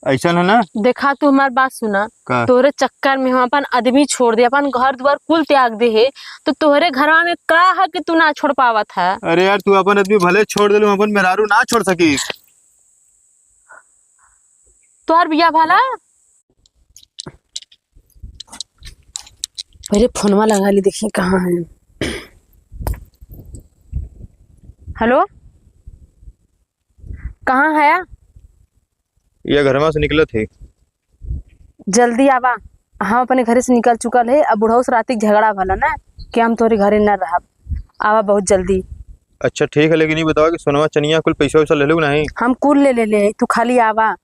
ऐसा है ना। देखा तू हमार बात सुना। का तोरे चक्कर में हम अपन आदमी छोड़ दे, अपन घर द्वार कुल त्याग दे है, तो तोहरे घरवा में का है कि तू ना छोड़ पावत है। अरे यार तू अपन आदमी भले छोड़ दे, अपन मेहरारू ना छोड़ सकी। तोहर बिया भाला पहले फोनवा लगा ली, देखी कहाँ है। हेलो, कहाँ है? ये घर में से निकले थे। जल्दी आवा। हम अपने घरे से निकल चुकल है। अब बुढ़ऊ से राती झगड़ा भला ना कि हम तोरे घरे न रह। आवा बहुत जल्दी। अच्छा ठीक है, लेकिन ये बताओ कि सोनवा चनिया कुल पैसा वैसा ले लो नहीं? हम कुल ले तू खाली आवा।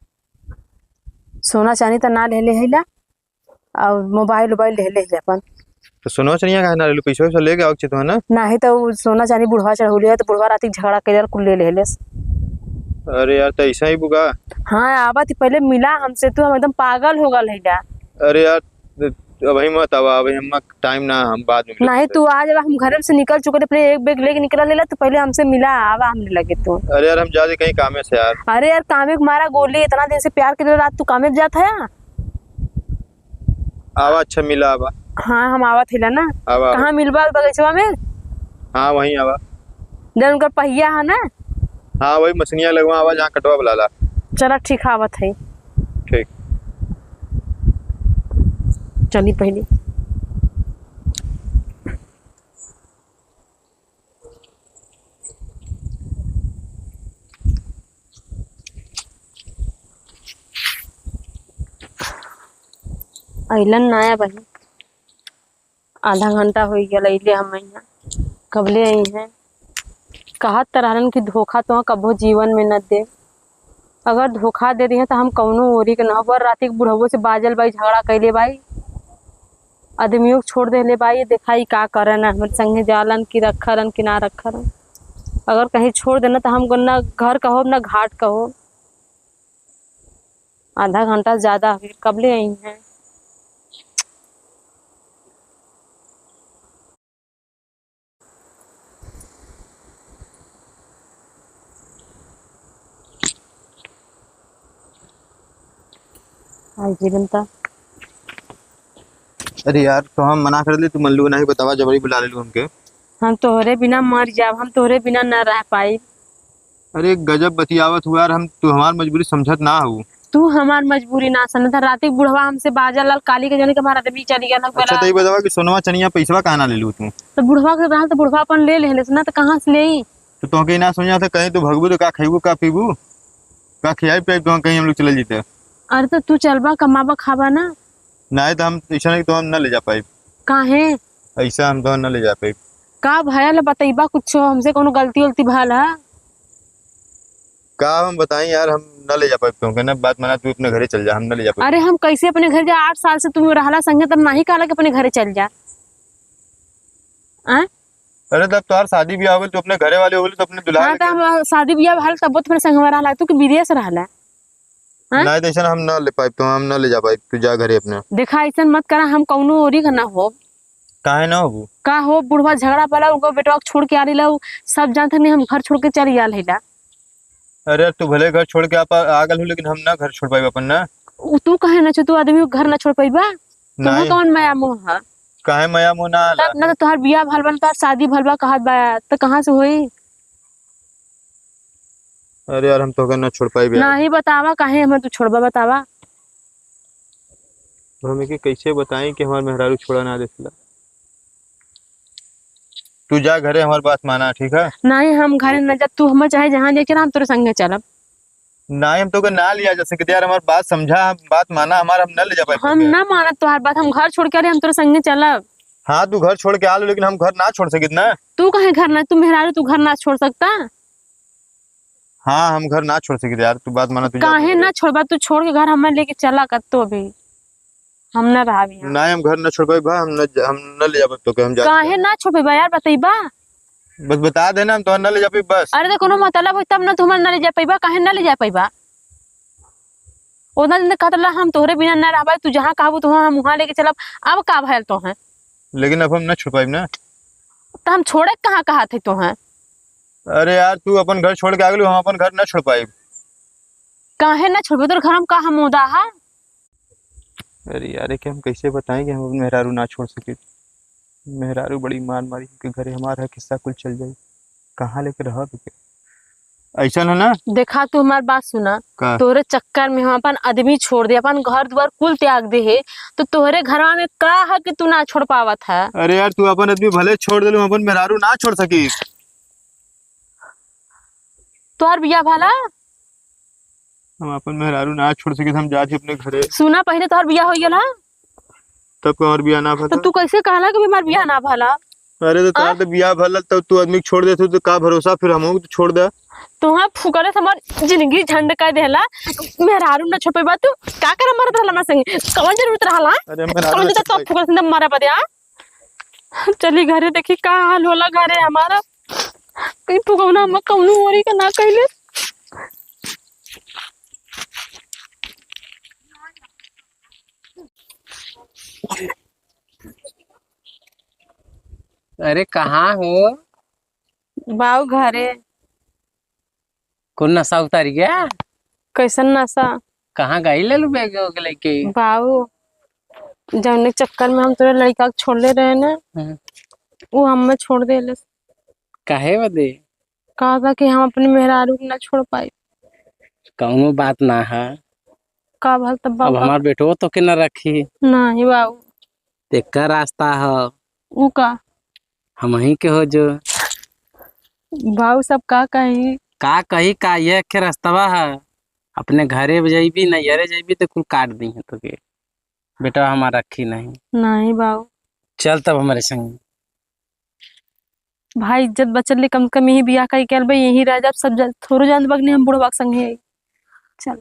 सोना चांदी तो ना ले हैला, और मोबाइल वोबाइल ले अपन। तो सोनवा चनिया का ना ले लो, पैसा वैसा लेके आओ तो है ना। नाही तो सोना चांदी बुढ़वा चढ़ौली है, तो बुढ़वा राती झगड़ा कर कुल ले लेस। अरे यार तो ऐसा ही बुगा। हाँ आवा थी, पहले मिला हमसे, तू हम एकदम पागल हो गल है। अरे यार अभी मत आवा, अभी हम टाइम ना, हम बाद में नहीं तू आज हम घर से निकल चुके थे, अपने एक बैग लेके निकला लेला, तो पहले हमसे मिला। आवा हमने लगे तू। अरे यार हम जाते कहीं काम है से यार। अरे यार कामे को मारा गोली, इतना दिन से प्यार के लिए रात तू कामे जाता है। आवा अच्छा मिला आवा। हाँ हम आवा थे ना। आवा कहाँ मिलवा बगीचवा में? हाँ वहीं आवा। जन उनका पहिया है ना। हाँ वही मछलियाँ लगवा आवा जहाँ कटवा बुला ला। चला ठीक आवत है। ठीक। चली पहले। अलन नया बही आधा घंटा हो गया अले, हम यहाँ कबले आई हैं। कहत तरहन की धोखा तो कबो जीवन में न दे। अगर धोखा दे दिए तो हम कौनो ओरी के न पर राती बुढ़वो से बाजल बाई, झगड़ा कैले बाई, आदमियों को छोड़ दे ले बाई। दिखाई का करन हमारे संगे जालन की रखरन कि ना रखरन। अगर कहीं छोड़ देना तो हम न घर कहो न घाट कहो। आधा घंटा ज्यादा कबले आई हैं। हाँ जी बनता। अरे यार तो हम मना कर दे, तू मल्लू नहीं बतावा, जबरी बुला ले लू हमके। हम तोहरे बिना मर जाब, हम तोहरे बिना न रह पाई। अरे गजब बतियावत हुआ यार, हम तू हमार मजबूरी समझत ना हो। तू हमार मजबूरी ना समझ। राती बुढ़वा हमसे बाजा लाल काली के जाने के हमारा आदमी चली गया। अच्छा तो ये बतावा कि सोनवा चनिया पैसा कहाँ ना ले लू तू? तो बुढ़वा के रहल तो बुढ़वा अपन ले ना, तो कहाँ से ले? तो तुमके ना समझा था, कहीं तू भगबू तो का खेबू का पीबू का खियाई पियाई, तो कहीं हम लोग चले जीते। अरे तो तू चलबा कमाबा खाबा ना। नहीं तो हम ऐसा नहीं, तो हम न ले जा पाए। काहे? ऐसा हम तो न ले जा पाए। का भयल बतईबा कुछ हमसे कोनो गलती उलती भल है? का हम बताएं यार, हम न ले जा पाए क्योंकि ना बात माना, तू अपने घरे चल जा, हम न ले जा पाए। अरे हम कैसे अपने घर जा? 8 साल से तुम रहला संगे, तब नहीं कहला कि अपने घरे चल जा। अरे तब तो शादी भी हो गई, तो अपने घरे वाले हो गए, तो अपने दुल्हा हाँ तो हम शादी ब्याह भल तब तो अपने संगवा रहला, तू कि विदेश रहला। नहीं तो ऐसा हम न ले पाए, तो हम न ले जा पाए, तू जा घरे अपने। देखा ऐसा मत करा, हम कौनो ओरी का ना हो। काहे ना हो? का हो बुढ़वा झगड़ा पाला, उनको बेटवा छोड़ के आ रही ला, सब जानते नहीं हम घर छोड़ के चली आल है। अरे तू भले घर छोड़ के आ गल हो, लेकिन हम ना घर छोड़ पाए अपन ना। तू कहे ना तू आदमी को घर ना छोड़ पाईबा? तुम्हें कौन माया मोह है? काहे माया मोह ना आला? तब ना तो तुहार बियाह भल बन, तुहार शादी भल बा, कहत बा तो कहाँ से होई? अरे यार हम तो घर ना छोड़ पाए। नहीं बतावा काहे हमें तू छोड़बा, बतावा। हमें कि कैसे बताएं कि हमारे मेहरारू छोड़ा ना देला। तू जा घरे, हमारी बात माना ठीक है? नहीं हम घरे न जा, तू हमें चाहे जहाँ ले चला, हम तेरे संगे चलब। नहीं हम तो ना लिया जा सकते यार, हमारी बात समझा, बात माना हमारा, हम न ले जा पाए। हम ना मानत तुहार बात, हम घर छोड़ के आ रहे, हम तेरे संगे चलब। हाँ तू घर छोड़ के आ लो, लेकिन हम घर ना छोड़ सके ना। तू कहे घर ना, तू मेहरारू तू घर ना छोड़ सकता? हाँ हम घर ना छोड़ सके यार, तू बात माना। तू काहे ना छोड़बा? तू छोड़ के घर हमें लेके चला कर, तो भी हम न रहा भी। नहीं हम घर ना छोड़ पाए, हम न ले जा पाए, तो हम जा। काहे ना छोड़बा यार, बताइबा? बस बता देना, हम तो न ले जा पाए बस। अरे तो कोनो मतलब हो तब ना तुम न ले जा पाइबा। काहे न ले जा पाइबा? ओना दिन कहतला हम तोहरे बिना न रहबा, तू जहां कहबू तो हम वहां लेके चलब। अब का भयल तो है? लेकिन अब हम न छोड़ पाए ना। तो हम छोड़े कहाँ कहा थे तो है? अरे यार तू अपन घर छोड़ के आ गई, हम अपन घर न छोड़ पाए। काहे ना छोड़बे तोर घर हम का हम उदा हा। अरे यार कि हम कैसे बताएं कि हम अपने मेहरारू ना छोड़ सके। मेहरारू बड़ी मार मारी के घरे हमारा किस्सा कुल चल जाई। कहाँ लेके रह ऐसा है ना। देखा तू हमार बात सुना। का तोरे चक्कर में हम अपन आदमी छोड़ दे, अपन घर द्वार कुल त्याग दे है, तो तोहरे घरवा में का है कि तू ना छोड़ पावत है। अरे यार तू अपन आदमी भले छोड़ दे, अपन मेहरारू ना छोड़ सकी। तोहर बिया भला हम अपन मेहरारू ना छोड़ सके, हम जा अपने घरे। सुना, पहले तोहर बिया हो गया तब को और बिया ना तो भला। तू कैसे कहला कि हमार बिया ना भला। अरे तो तार तो बिया भला तब तू आदमी छोड़ दे तो का भरोसा फिर हम तो छोड़ दे। तुहा फुकरे से हमार जिंदगी झंड कर देला। मेहरारू ना छोड़ पाबा तू का कर मरत रहला ना संगे कौन जरूरत रहला। अरे मेहरारू कौन जता तो फुकरे से मारा पदे आ। चली घरे देखी का हाल होला घरे हमारा। कहीं फुकौना हम कौनो ओरी का ना कइले। अरे कहाँ हो? बाऊ घरे। कौन नशा उतारी गया? कैसन नशा? कहाँ गई ले लू बैग लेके? बाऊ जौने चक्कर में हम तोरे लड़का के छोड़ले रहे ना, वो हमें छोड़ देले। काहे बदे? कहा था कि हम अपने मेहरारू को ना छोड़ पाई। कौनो बात ना है। का भल तब अब बाऊ हमार बेटो तो के न रखी। नहीं बाऊ। देखकर रास्ता है ऊ का हम ही के हो जो। बाऊ सब का कही। का कही का ये के रास्ता है। अपने घरे जइबी नैहरे जइबी तो कुल काट दी है तो के बेटा हमार रखी नहीं। नहीं बाऊ। चल तब हमारे संग। भाई इज्जत बचल ले कम कम यही बियाह कई कैल भाई यही रह जा सब थोड़ो जान बगने हम बुढ़वा संगे। चल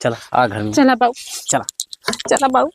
चल आ घर में। चला बाऊ। चला चला बाऊ।